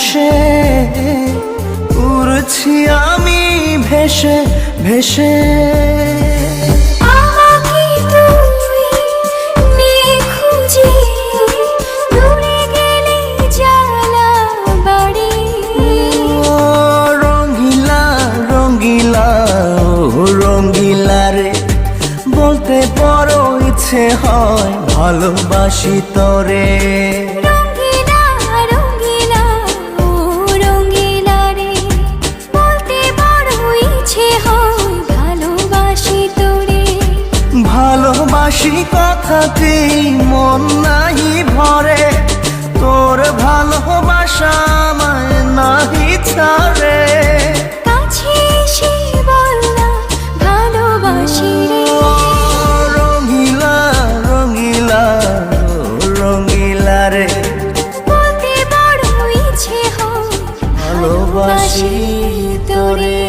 আকাশে উড়ছি আমি ভেসে ভেসে। আমাকে তুই নিয়ে খুঁজে দূরে গেলে জ্বালা বাড়ি। ও রঙ্গিলা রঙ্গিলা ও রঙ্গিলা রে, বলতে বড় ইচ্ছে হয় ভালোবাসি তোরে। রঙ্গিলা রঙ্গিলা ও রঙ্গিলা রে, বলতে বড় ইচ্ছে হয় ভালোবাসি তোরে। ভালোবাসি কথাতে মন নাহি ভরে, তোর ভালোবাসা আমায় নাহি ছাড়ে। কাছে এসে বল না ভালোবাসি রে। ও রঙ্গিলা রঙ্গিলা ও রঙ্গিলা রে, বলতে বড় ইচ্ছে হয় ভালোবাসি তোরে।